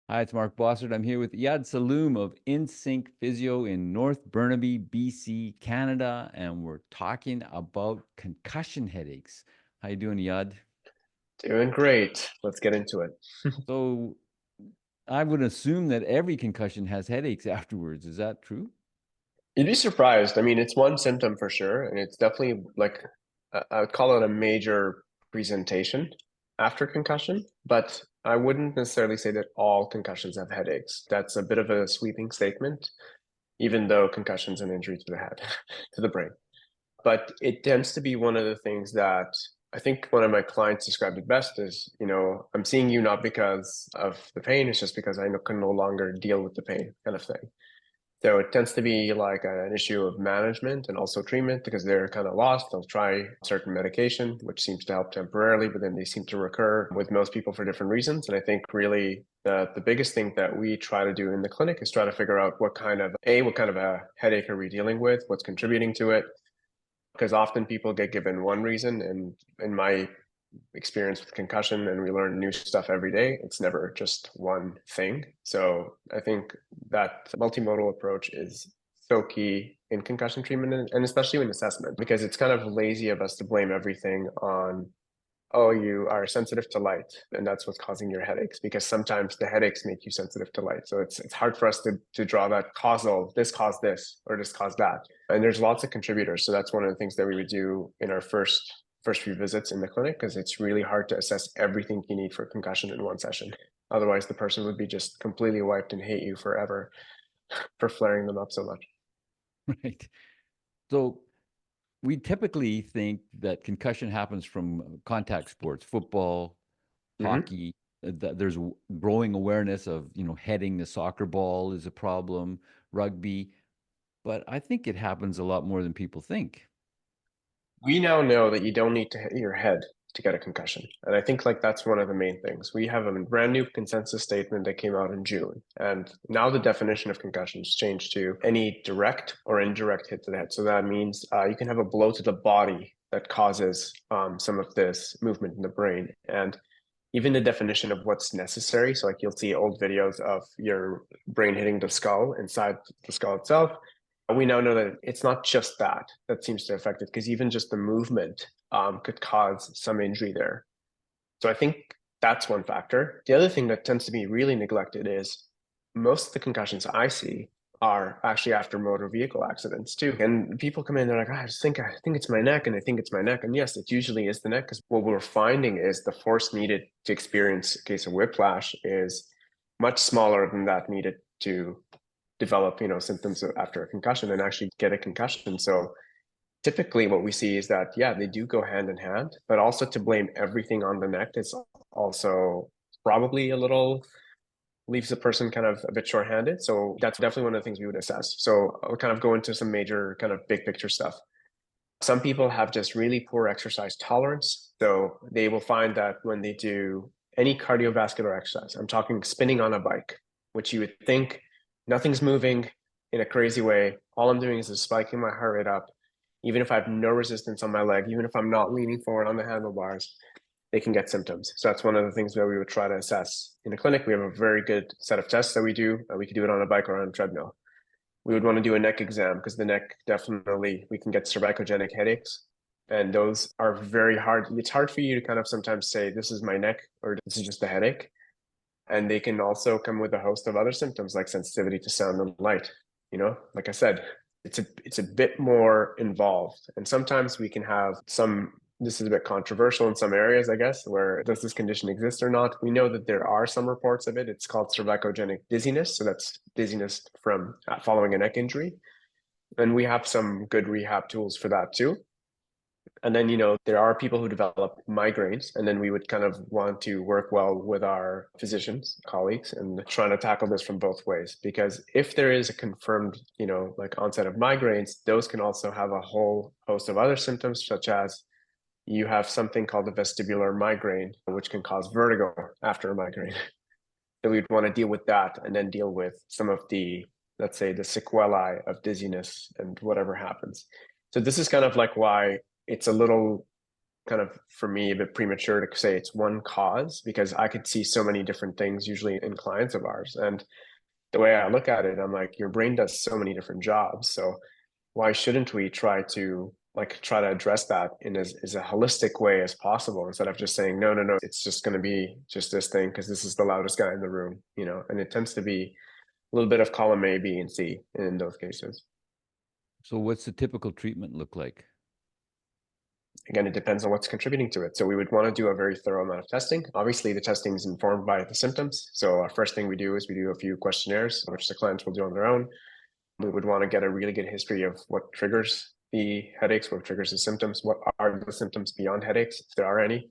Hi, it's Mark Bossard. I'm here with Iyad Salloum of Insync Physio in North Burnaby, BC, Canada, and we're talking about concussion headaches. How you doing, Iyad? Doing great. Let's get into it. So I would assume that every concussion has headaches afterwards. Is that true? You'd be surprised. I mean, it's one symptom for sure, and it's definitely like I would call it a major presentation after concussion, but I wouldn't necessarily say that all concussions have headaches. That's a bit of a sweeping statement, even though concussion's an injury to the head, to the brain. But it tends to be one of the things that I think one of my clients described it best is, I'm seeing you not because of the pain, it's just because can no longer deal with the pain kind of thing. So it tends to be like an issue of management and also treatment because they're kind of lost. They'll try certain medication, which seems to help temporarily, but then they seem to recur with most people for different reasons. And I think really the biggest thing that we try to do in the clinic is try to figure out what kind of a headache are we dealing with, what's contributing to it, because often people get given one reason, and in my experience with concussion, and we learn new stuff every day, it's never just one thing. So I think that multimodal approach is so key in concussion treatment and especially in assessment, because it's kind of lazy of us to blame everything on, oh, you are sensitive to light and that's what's causing your headaches, because sometimes the headaches make you sensitive to light. So it's hard for us to draw that causal, this caused this or this caused that. And there's lots of contributors. So that's one of the things that we would do in our first few visits in the clinic, because it's really hard to assess everything you need for concussion in one session. Otherwise, the person would be just completely wiped and hate you forever for flaring them up so much. Right. So we typically think that concussion happens from contact sports, football, Mm-hmm. hockey. That there's growing awareness of, heading the soccer ball is a problem, rugby, but I think it happens a lot more than people think. We now know that you don't need to hit your head to get a concussion. And I think like that's one of the main things. We have a brand new consensus statement that came out in June. And now the definition of concussion has changed to any direct or indirect hit to the head. So that means you can have a blow to the body that causes some of this movement in the brain. And even the definition of what's necessary. So like you'll see old videos of your brain hitting the skull inside the skull itself. We now know that it's not just that seems to affect it, because even just the movement could cause some injury there. So I think that's one factor. The other thing that tends to be really neglected is most of the concussions I see are actually after motor vehicle accidents too. And people come in, they're like, "Oh, I think it's my neck, and I think it's my neck." And yes, it usually is the neck, because what we're finding is the force needed to experience a case of whiplash is much smaller than that needed to develop, symptoms after a concussion and actually get a concussion. So typically what we see is that, yeah, they do go hand in hand, but also to blame everything on the neck is also probably a little leaves the person kind of a bit shorthanded. So that's definitely one of the things we would assess. So I'll kind of go into some major kind of big picture stuff. Some people have just really poor exercise tolerance. So they will find that when they do any cardiovascular exercise, I'm talking spinning on a bike, which you would think nothing's moving in a crazy way. All I'm doing is just spiking my heart rate up. Even if I have no resistance on my leg, even if I'm not leaning forward on the handlebars, they can get symptoms. So that's one of the things that we would try to assess in the clinic. We have a very good set of tests that we do. We could do it on a bike or on a treadmill. We would want to do a neck exam, because the neck definitely, we can get cervicogenic headaches. And those are very hard. It's hard for you to kind of sometimes say, this is my neck or this is just a headache. And they can also come with a host of other symptoms like sensitivity to sound and light. Like I said, it's a bit more involved. And sometimes we can have some, this is a bit controversial in some areas, I guess, where does this condition exist or not? We know that there are some reports of it. It's called cervicogenic dizziness. So that's dizziness from following a neck injury. And we have some good rehab tools for that too. And then, there are people who develop migraines, and then we would kind of want to work well with our physicians, colleagues, and trying to tackle this from both ways. Because if there is a confirmed, like onset of migraines, those can also have a whole host of other symptoms, such as you have something called a vestibular migraine, which can cause vertigo after a migraine. So we'd want to deal with that and then deal with some of the, let's say, the sequelae of dizziness and whatever happens. So this is kind of like why it's a little kind of, for me, a bit premature to say it's one cause, because I could see so many different things usually in clients of ours. And the way I look at it, I'm like, your brain does so many different jobs. So why shouldn't we try to address that in as a holistic way as possible, instead of just saying, no, no, no, it's just going to be just this thing because this is the loudest guy in the room, you know? And it tends to be a little bit of column A, B, and C in those cases. So what's the typical treatment look like? Again, it depends on what's contributing to it. So we would want to do a very thorough amount of testing. Obviously, the testing is informed by the symptoms. So our first thing we do is we do a few questionnaires, which the clients will do on their own. We would want to get a really good history of what triggers the headaches, what triggers the symptoms, what are the symptoms beyond headaches, if there are any.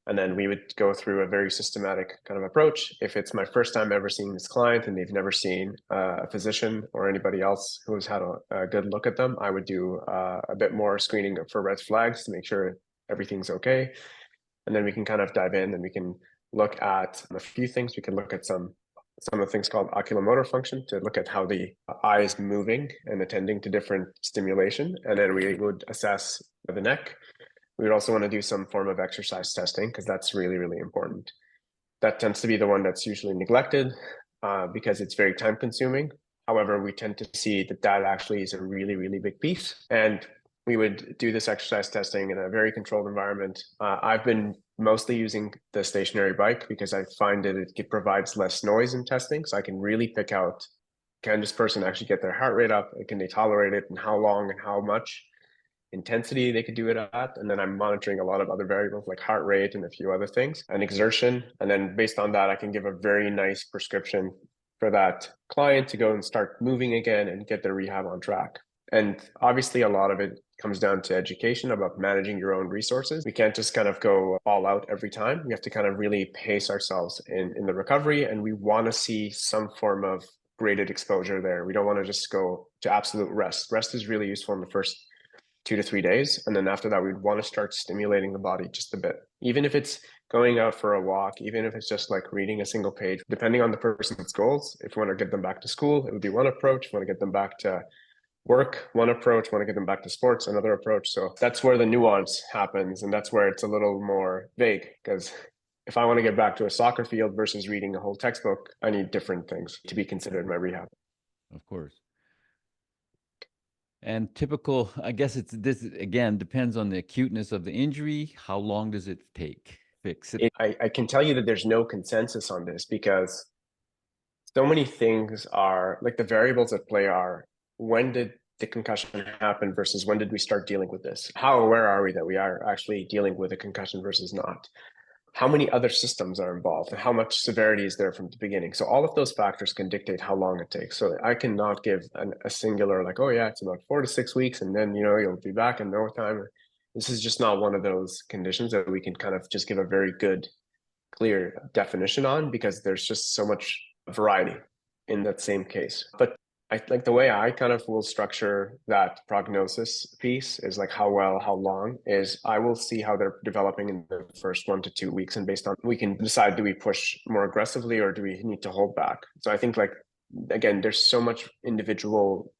And then we would go through a very systematic kind of approach. If it's my first time ever seeing this client and they've never seen a physician or anybody else who's had a good look at them, I would do a bit more screening for red flags to make sure everything's okay. And then we can kind of dive in and we can look at a few things. We can look at some of the things called oculomotor function to look at how the eye is moving and attending to different stimulation. And then we would assess the neck. We would also want to do some form of exercise testing because that's really, really important. That tends to be the one that's usually neglected because it's very time consuming. However, we tend to see that that actually is a really, really big piece. And we would do this exercise testing in a very controlled environment. I've been mostly using the stationary bike because I find that it provides less noise in testing. So I can really pick out, can this person actually get their heart rate up? Can they tolerate it, and how long and how much intensity they could do it at. And then I'm monitoring a lot of other variables like heart rate and a few other things and exertion. And then based on that, I can give a very nice prescription for that client to go and start moving again and get their rehab on track. And obviously, a lot of it comes down to education about managing your own resources. We can't just kind of go all out every time. We have to kind of really pace ourselves in the recovery. And we want to see some form of graded exposure there. We don't want to just go to absolute rest. Rest is really useful in the first 2 to 3 days. And then after that, we'd want to start stimulating the body just a bit. Even if it's going out for a walk, even if it's just like reading a single page, depending on the person's goals. If we want to get them back to school, it would be one approach. If we want to get them back to work, one approach. Want to get them back to sports, another approach. So that's where the nuance happens. And that's where it's a little more vague, because if I want to get back to a soccer field versus reading a whole textbook, I need different things to be considered in my rehab. Of course. And typical, I guess this again depends on the acuteness of the injury. How long does it take? Fix it. I can tell you that there's no consensus on this because so many things are like the variables at play are when did the concussion happen versus when did we start dealing with this? How aware are we that we are actually dealing with a concussion versus not? How many other systems are involved and how much severity is there from the beginning? So all of those factors can dictate how long it takes. So I cannot give a singular like, oh yeah, it's about 4 to 6 weeks and then, you'll be back in no time. This is just not one of those conditions that we can kind of just give a very good, clear definition on because there's just so much variety in that same case. But I like the way I kind of will structure that prognosis piece is like how well, how long is I will see how they're developing in the first 1 to 2 weeks. And based on, we can decide, do we push more aggressively or do we need to hold back? So I think again, there's so much individual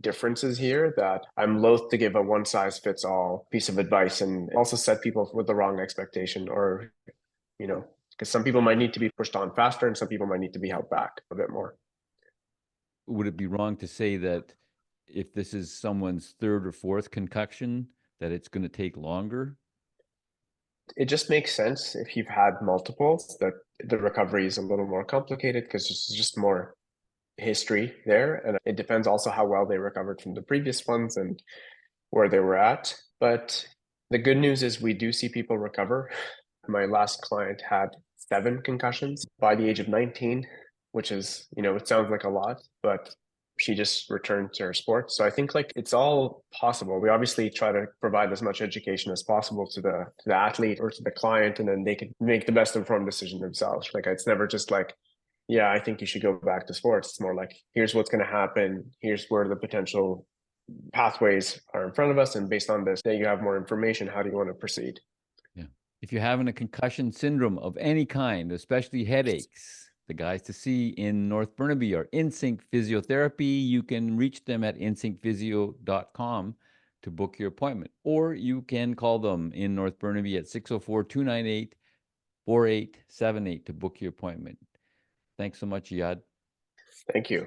differences here that I'm loath to give a one size fits all piece of advice and also set people with the wrong expectation or, because some people might need to be pushed on faster and some people might need to be held back a bit more. Would it be wrong to say that if this is someone's third or fourth concussion, that it's going to take longer? It just makes sense if you've had multiples that the recovery is a little more complicated because there's just more history there. And it depends also how well they recovered from the previous ones and where they were at. But the good news is we do see people recover. My last client had 7 concussions by the age of 19. Which is, it sounds like a lot, but she just returned to her sport. So I think it's all possible. We obviously try to provide as much education as possible to the athlete or to the client, and then they could make the best informed decision themselves. It's never just yeah, I think you should go back to sports. It's more like, here's what's going to happen. Here's where the potential pathways are in front of us. And based on this, then you have more information. How do you want to proceed? Yeah. If you're having a concussion syndrome of any kind, especially headaches, the guys to see in North Burnaby are Insync Physiotherapy. You can reach them at insyncphysio.com to to book your appointment. Or you can call them in North Burnaby at 604-298-4878 to book your appointment. Thanks so much, Iyad. Thank you.